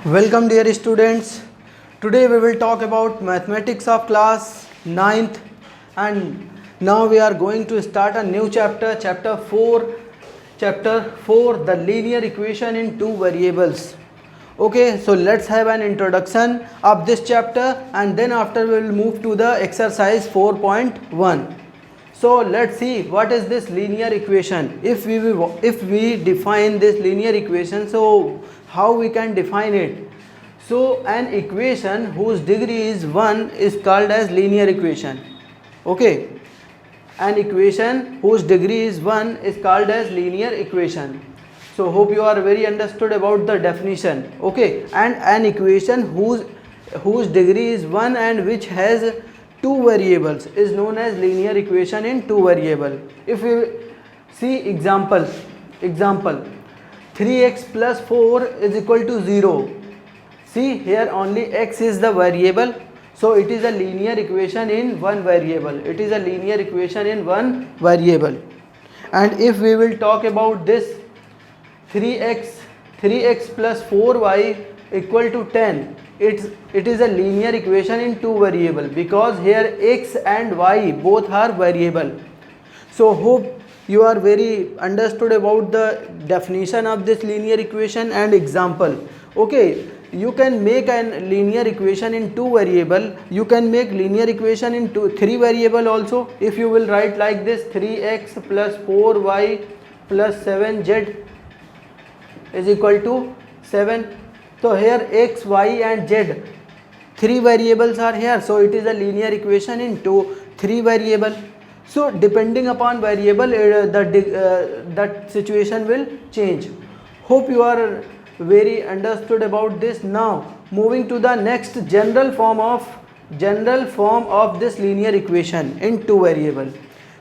Welcome dear students. Today we will talk about mathematics of class 9th, and now we are going to start a new chapter, chapter 4, the linear equation in two variables. Okay, so let's have an introduction of this chapter and then after we will move to the exercise 4.1. So let's see what is this linear equation. If we define this linear equation, so how we can define it? So an equation whose degree is 1 is called as linear equation. Okay, an equation whose degree is 1 is called as linear equation. So hope you are very understood about the definition. Okay, and an equation whose degree is 1 and which has two variables is known as linear equation in two variable. If we see example 3x plus 4 is equal to 0. See here only x is the variable, so it is a linear equation in one variable. It is a linear equation in one variable. And if we will talk about this 3x plus 4y equal to 10, it is a linear equation in two variable because here x and y both are variable. So hope you are very understood about the definition of this linear equation and example. Okay, you can make a linear equation in two variable. You can make linear equation in three variable also. If you will write like this, 3x plus 4y plus 7z is equal to 7. So here x, y and z, three variables are here, so it is a linear equation in three variable. So depending upon variable, that situation will change. Hope you are very understood about this. Now moving to the next general form of this linear equation in two variable.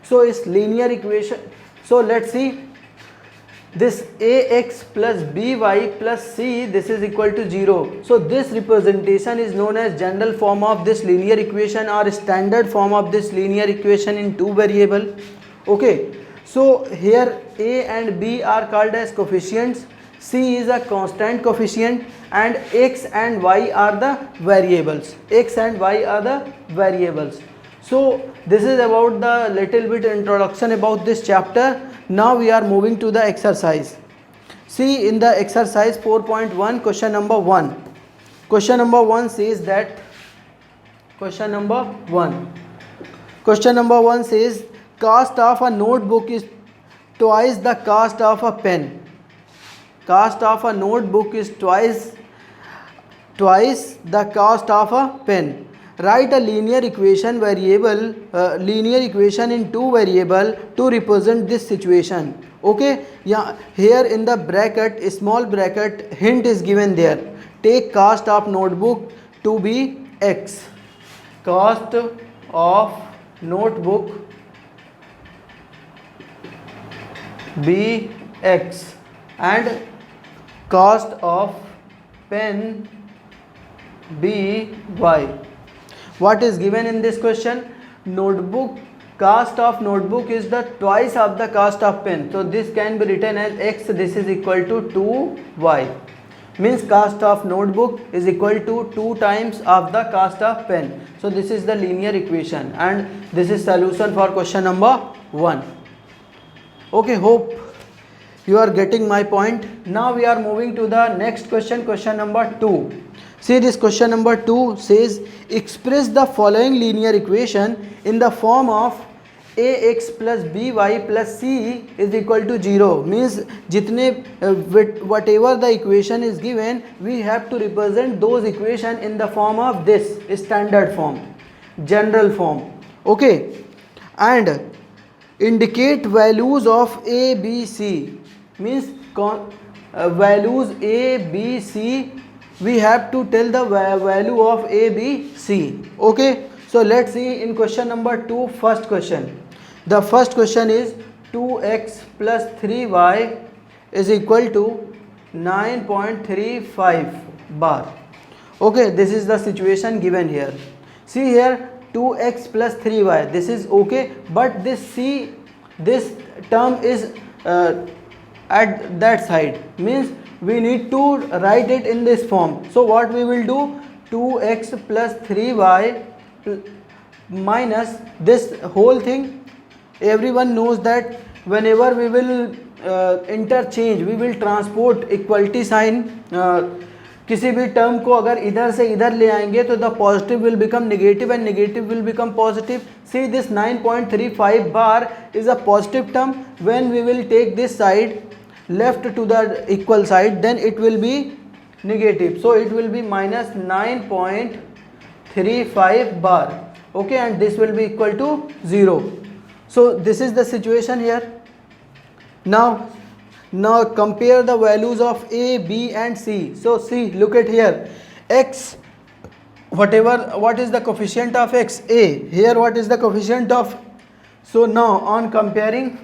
So it's linear equation. So let's see. This ax plus by plus c, this is equal to 0. So this representation is known as general form of this linear equation or standard form of this linear equation in two variable. Okay, so here a and b are called as coefficients, c is a constant coefficient, and x and y are the variables. So this is about the little bit introduction about this chapter. Now we are moving to the exercise. See in the exercise 4.1, question number 1. Question number 1 says that Question number 1 says cost of a notebook is twice the cost of a pen. Cost of a notebook is twice the cost of a pen. Write a linear equation in two variable to represent this situation. Okay, yeah, here in the bracket, small bracket, hint is given there. Take cost of notebook to be x. Cost of notebook be x and cost of pen be y. What is given in this question? Cost of notebook is the twice of the cost of pen. So this can be written as x, this is equal to 2y. Means cost of notebook is equal to 2 times of the cost of pen. So this is the linear equation and this is solution for question number 1. Okay, hope you are getting my point. Now we are moving to the next question, question number 2. See this question number 2 says express the following linear equation in the form of ax plus by plus c is equal to 0. Means whatever the equation is given, we have to represent those equation in the form of this standard form, general form. Okay, and indicate values of a, b, c. Means values a, b, c, we have to tell the value of a, b, c. Okay, so let's see in question number 2, first question. The first question is 2x plus 3y is equal to 9.35 bar. Okay, this is the situation given here. See here 2x plus 3y, this is okay, but this c, this term is at that side, means we need to write it in this form. So what we will do, 2x plus 3y minus this whole thing. Everyone knows that whenever we will interchange, we will transport equality sign, किसी भी term को अगर इधर से इधर ले आएंगे तो the positive will become negative and negative will become positive. See this 9.35 bar is a positive term. When we will take this side left to the equal side, then it will be negative, so it will be minus 9.35 bar. Okay, and this will be equal to 0. So this is the situation here. Now compare the values of a, b and c. So see, look at here, x, what is the coefficient of x? A. Here what is the coefficient of? So now on comparing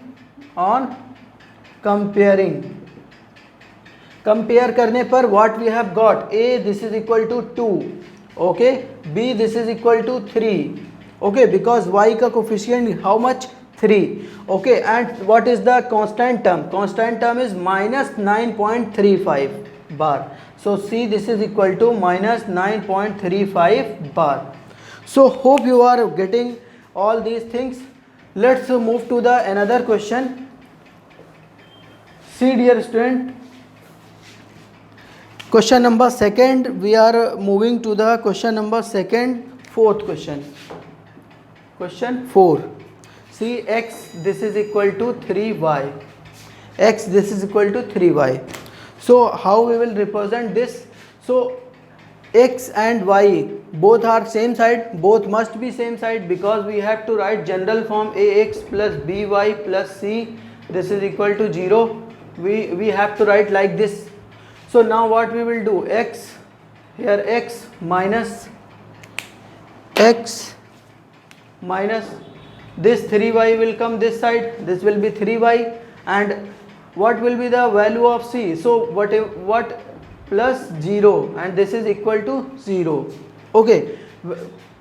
compare करने पर what we have got, a this is equal to 2, okay, b this is equal to 3, okay, because y का coefficient how much? 3, okay, and what is the constant term? Constant term is minus 9.35 bar. So see, this is equal to minus 9.35 bar. So hope you are getting all these things. Let's move to the another question. See dear student, question number second, we are moving to the question number second, fourth question. Question 4. See, x this is equal to 3y. X this is equal to 3y. So how we will represent this? So x and y both are same side, both must be same side, because we have to write general form ax plus by plus c this is equal to 0. We have to write like this. So now what we will do, x here, x minus this 3y will come this side, this will be 3y, and what will be the value of c? So what plus 0, and this is equal to 0. Okay,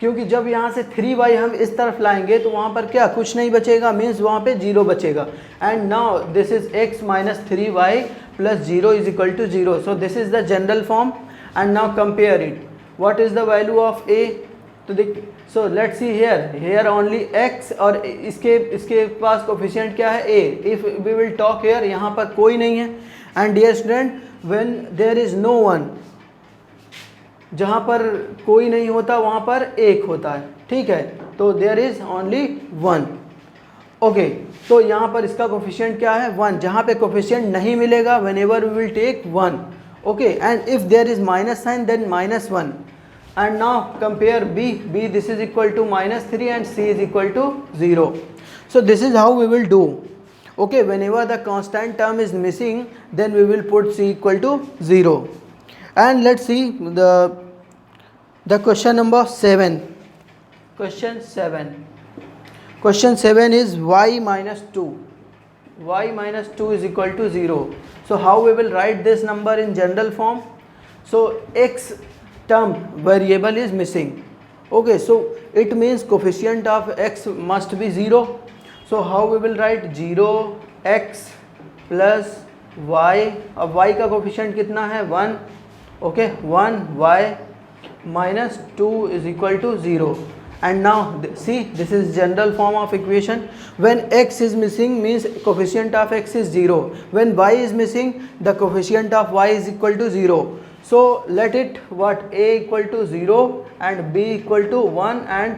क्योंकि जब यहाँ से 3y हम इस तरफ लाएंगे तो वहाँ पर क्या कुछ नहीं बचेगा, मीन्स वहाँ पे 0 बचेगा. And now this is x minus 3y plus 0 is equal to 0. So this is the general form. And now compare it, what is the value of a? तो देख, so let's see here only x, और इसके पास coefficient क्या है? a. If we will talk here, यहाँ पर कोई नहीं है. And dear student, when there is no one, जहाँ पर कोई नहीं होता वहाँ पर एक होता है, ठीक है, तो देयर इज ओनली 1. ओके, तो यहाँ पर इसका कोफिशिएंट क्या है? 1. जहाँ पे कोफिशिएंट नहीं मिलेगा, whenever we will take 1. Okay, and if there is minus sign then minus 1. And now compare b this is equal to minus 3 and c is equal to 0. So this is how we will do. Okay, whenever the constant term is missing then we will put c equal to 0. And let's see the question number 7. Question 7 is y minus 2. Y minus 2 is equal to 0. So how we will write this number in general form? So x term variable is missing. Okay, so it means coefficient of x must be 0. So how we will write 0x plus y. अब y का coefficient कितना है? 1. Okay, 1y minus 2 is equal to 0. And now see, this is general form of equation. When x is missing means coefficient of x is 0. When y is missing, the coefficient of y is equal to 0. So let it what, a equal to 0 and b equal to 1 and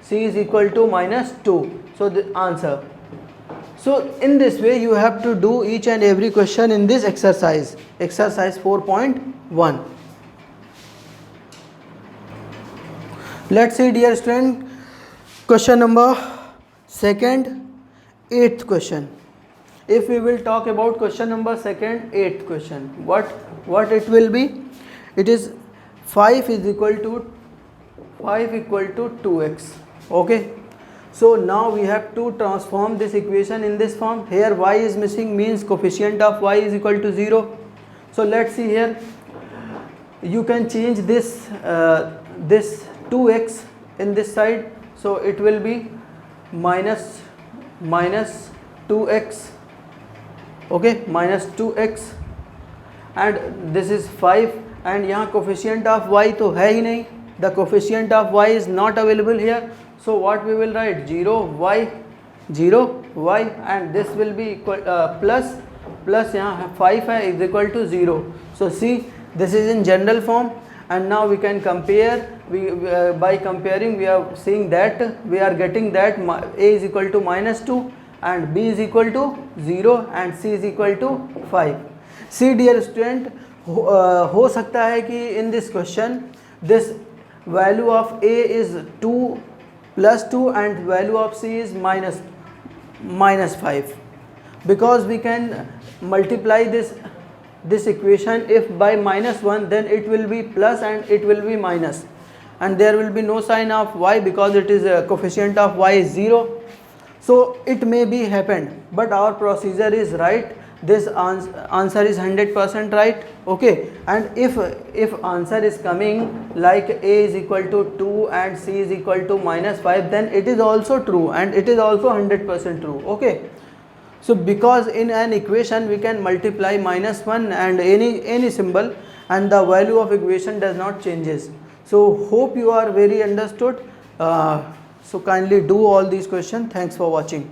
c is equal to minus 2. So the answer. So in this way you have to do each and every question in this exercise 4.1. Let's see dear student, question number second, 8th question. If we will talk about question number second, 8th question, what it will be? It is 5 is equal to 2x. Okay, so now we have to transform this equation in this form. Here y is missing means coefficient of y is equal to 0. So let's see here, you can change this 2x in this side, so it will be minus 2x. Okay, minus 2x, and this is 5 and यहाँ coefficient of y तो है ही नहीं, the coefficient of y is not available here, so what we will write 0 y and this will be equal plus यहाँ 5 है is equal to 0. So see, this is in general form, and now we can compare. By comparing we are seeing that we are getting that a is equal to -2 and b is equal to 0 and c is equal to 5. See dear student, हो सकता है कि in this question this value of a is 2 plus 2 and value of c is minus 5, because we can multiply this equation. If by -1 then it will be plus and it will be minus, and there will be no sign of y because it is a coefficient of y is 0. So it may be happened, but our procedure is right. This answer is 100% right. Okay, and if answer is coming like a is equal to 2 and c is equal to -5, then it is also true and it is also 100% true. Okay, so because in an equation we can multiply -1 and any symbol and the value of equation does not changes. So hope you are very understood. So kindly do all these questions. Thanks for watching.